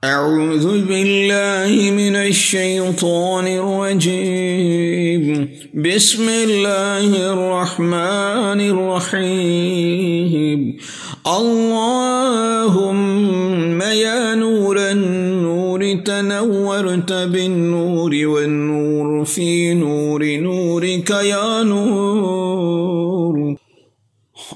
أعوذ بالله من الشيطان الرجيم. بسم الله الرحمن الرحيم. اللهم يا نور النور تنورت بالنور والنور في نور نورك يا نور.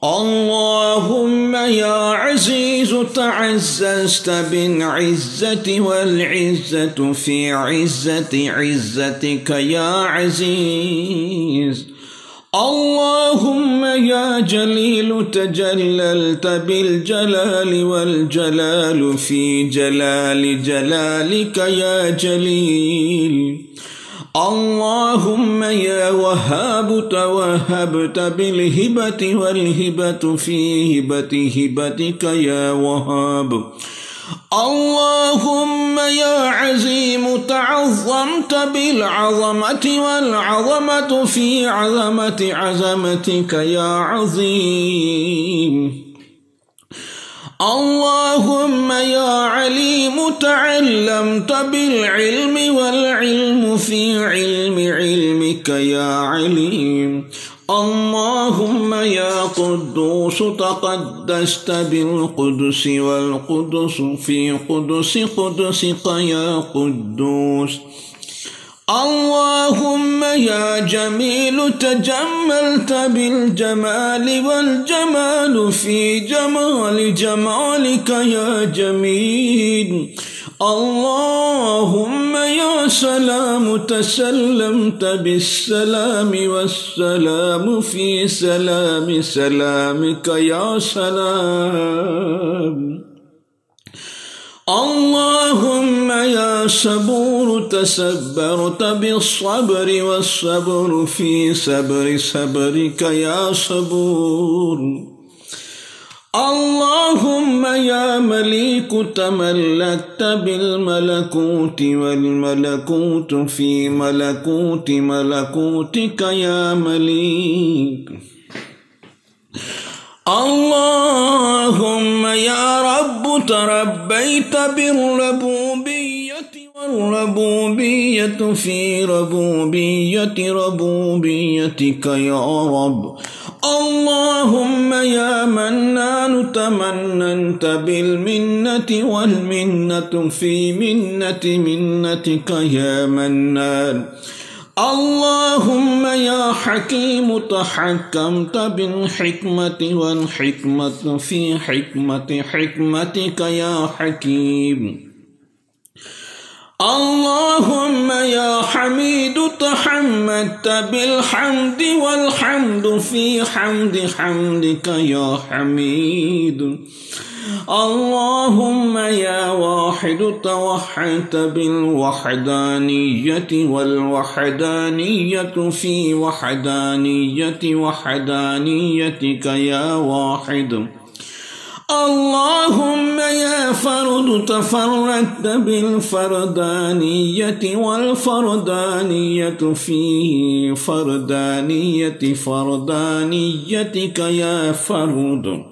اللهم يا عزيز تعززت بالعزة والعزة في عزة عزتك يا عزيز. اللهم يا جليل تجللت بالجلال والجلال في جلال جلالك يا جليل. اللهم يا وهاب توهبت بالهبة والهبة في هبة هبتك يا وهاب. اللهم يا عزيم تعظمت بالعظمة والعظمة في عظمة عظمتك يا عظيم. اللهم يا عليم تعلمت بالعلم والعلم في علم علمك يا عليم. اللهم يا قدوس تقدست بالقدس والقدس في قدس قدسك يا قدوس. اللهم يا جميل تجملت بالجمال والجمال في جمال جمالك يا جميل. اللهم يا سلام تسلمت بالسلام والسلام في سلام سلامك يا سلام. اللهم يا صبور تسبرت بالصبر والصبر في صبر صبرك يا صبور. اللهم يا مليك تملكت بالملكوت والملكوت في ملكوت ملكوتك يا مليك. اللهم يا رب تربيت بالربوبية والربوبية في ربوبية ربوبيتك يا رب. اللهم يا منان تمننت بالمنة والمنة في منة منتك يا منان. اللهم يا حكيم تحكمت بالحكمة والحكمة في حكمة حكمتك يا حكيم. اللهم يا حميد تحمدت بالحمد والحمد في حمد حمدك يا حميد. اللهم يا واحد توحدت بالوحدانية والوحدانية في وحدانية وحدانيتك يا واحد. اللهم يا فرد تفردت بالفردانية والفردانية في فردانية فردانيتك يا فرد.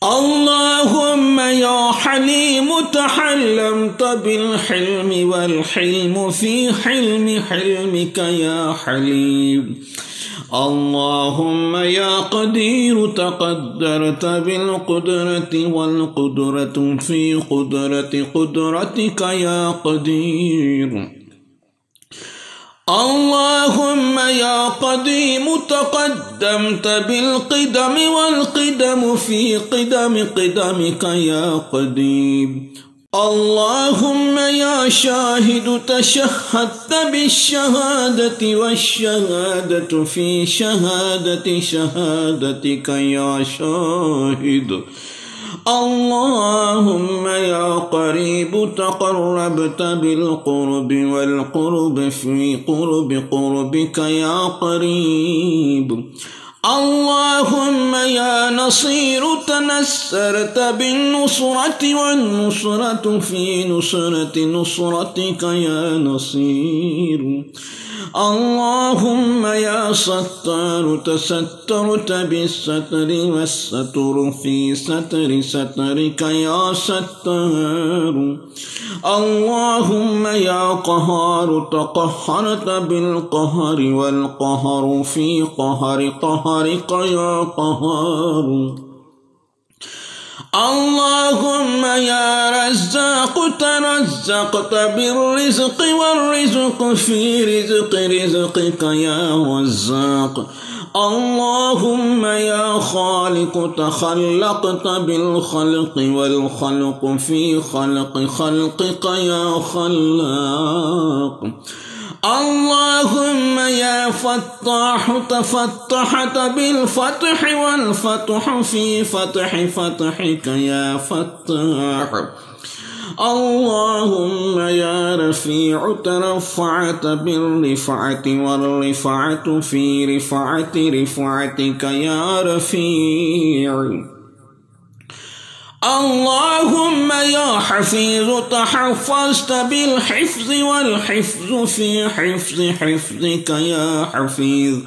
اللهم يا حليم تحلمت بالحلم والحلم في حلم حلمك يا حليم. اللهم يا قدير تقدرت بالقدرة والقدرة في قدرة قدرتك يا قدير. اللهم يا قديم تقدمت بالقدم والقدم في قدم قدمك يا قديم. اللهم يا شاهد تشهدت بالشهادة والشهادة في شهادة شهادتك يا شاهد. اللهم يا قريب تقربت بالقرب والقرب في قرب قربك يا قريب. اللهم يا نصير تنسرت بالنصرة والنصرة في نصرة نصرتك يا نصير. اللهم يا ستار تسترت بالستر والستر في ستر سترك يا ستار. اللهم يا قهار تقهرت بالقهر والقهر في قهر قهرك يا قهار. اللهم يا رزاق ترزقت بالرزق والرزق في رزق رزقك يا رزاق. اللهم يا خالق تخلقت بالخلق والخلق في خلق خلقك يا خلاق. اللهم يا فتاح تفتحت بالفتح والفتح في فتح فتحك يا فتاح. اللهم يا رفيع ترفعت بالرفعة والرفعة في رفعة رفعتك يا رفيع. اللهم يا حفيظ تحفظت بالحفظ والحفظ في حفظ حفظك يا حفيظ.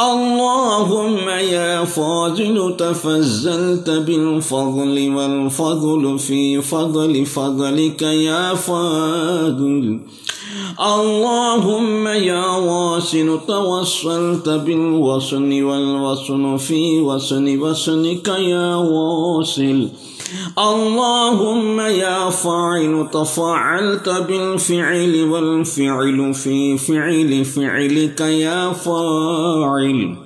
اللهم يا فاضل تفضلت بالفضل والفضل في فضل فضلك يا فاضل. اللهم يا واصل توصلت بالوصل والوصل في وصل وصلك يا واصل. اللهم يا فاعل تفاعلت بالفعل والفعل في فعل فعلك يا فاعل.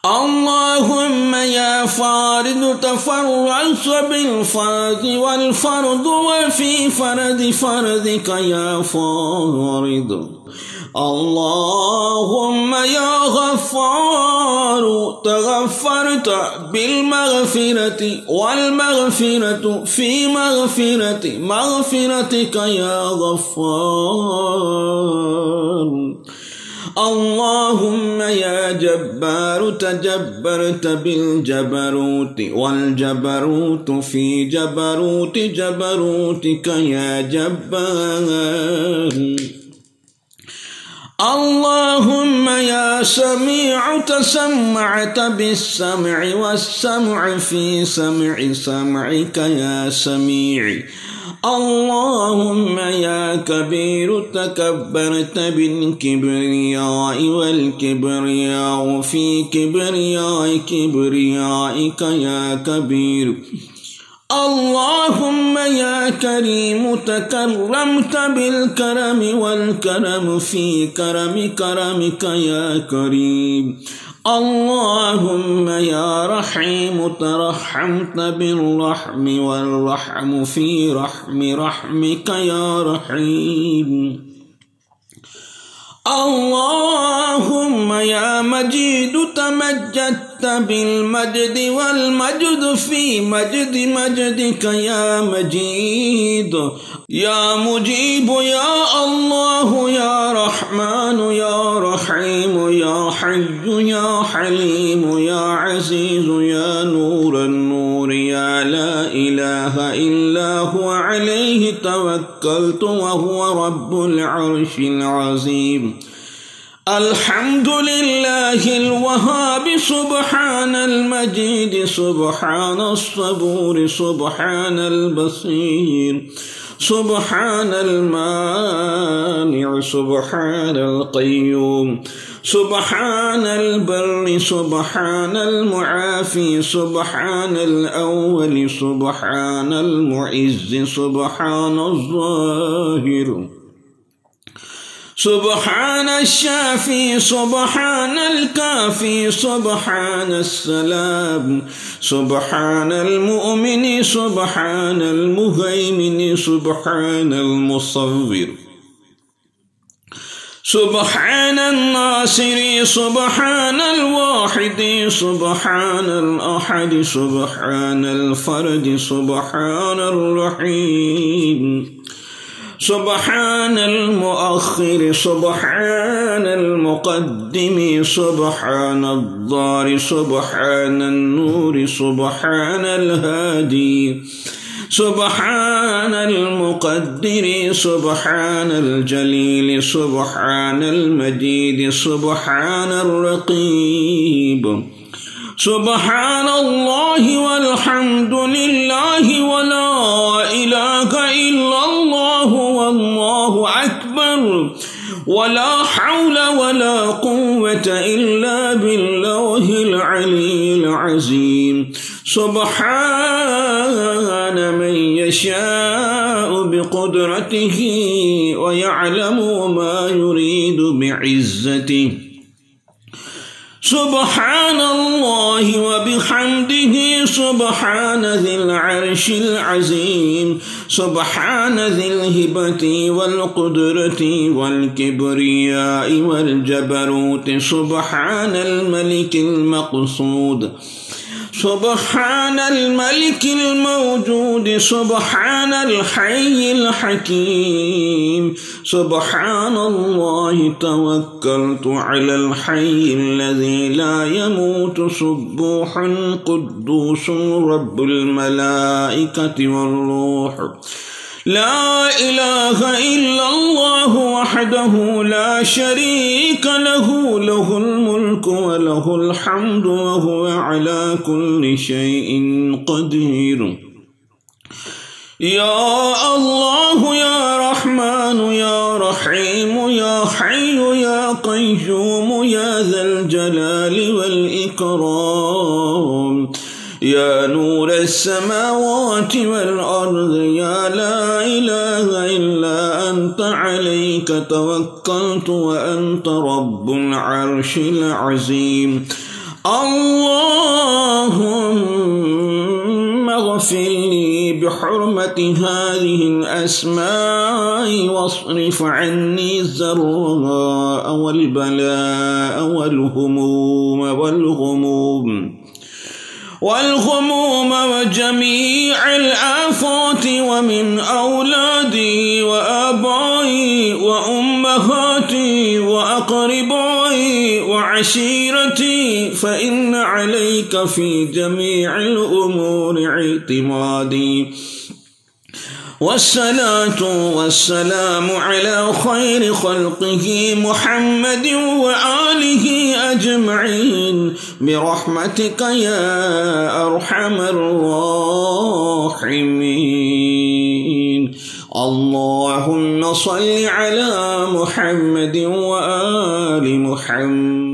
اللهم يا فارد تفرعت بالفرد والفرد وفي فرد فردك يا فارد. اللهم يا غفار تغفرت بالمغفرة والمغفرة في مغفرة مغفرتك يا غفار. اللهم يا جبار تجبرت بالجبروت والجبروت في جبروت جبروتك يا جبار. اللهم يا سميع تسمعت بالسمع والسمع في سمع سمعك يا سميع. اللهم يا كبير تكبرت بالكبرياء والكبرياء في كبرياء كبريائك يا كبير. اللهم يا كريم تكرمت بالكرم والكرم في كرم كرمك يا كريم. اللهم يا رحيم ترحمت بالرحم والرحم في رحم رحمك يا رحيم. اللهم يا مجيد تمجدت بالمجد والمجد في مجد مجدك يا مجيد. يا مجيب يا الله يا رحمن يا رحيم يا حي يا حليم يا عزيز يا نور النور يا لا إله إلا هو عليه توكلت وهو رب العرش العظيم. الحمد لله الوهاب سبحان المجيد سبحان الصبور سبحان البصير سبحان المانع سبحان القيوم سبحان البر سبحان المعافي سبحان الأول سبحان المعز سبحان الظاهر سبحان الشافي سبحان الكافي سبحان السلام سبحان المؤمن سبحان المهيمن سبحان المصور سبحان الناصر سبحان الواحد سبحان الأحد سبحان الفرد سبحان الرحيم سبحان المؤخر سبحان المقدم سبحان الضار سبحان النور سبحان الهادي سبحان المقدر سبحان الجليل سبحان المجيد سبحان الرقيب سبحان الله والحمد لله ولا إله إلا الله والله أكبر ولا حول ولا قوة إلا بالله العلي العظيم سبحان من يشاء بقدرته ويعلم ما يريد بعزته سبحان الله وبحمده سبحان ذي العرش العظيم سبحان ذي الهبة والقدرة والكبرياء والجبروت سبحان الملك المقصود سبحان الملك الموجود سبحان الحي الحكيم سبحان الله توكلت على الحي الذي لا يموت سبوح قدوس رب الملائكة والروح لا إله إلا الله وحده لا شريك له له الملك وله الحمد وهو على كل شيء قدير يا الله يا رحمن يا رحيم يا حي يا قيوم يا ذا الجلال والإكرام يا نور السماوات والأرض يا لا إله إلا أنت عليك توكلت وأنت رب العرش العظيم اللهم اغفر لي بحرمة هذه الأسماء واصرف عني الزراء والبلاء والغموم وجميع الآفات ومن أولادي وآبائي وأمهاتي وأقربائي وعشيرتي فإن عليك في جميع الأمور اعتمادي والصلاة والسلام على خير خلقه محمد وآله أجمعين برحمتك يا أرحم الراحمين اللهم صل على محمد وآل محمد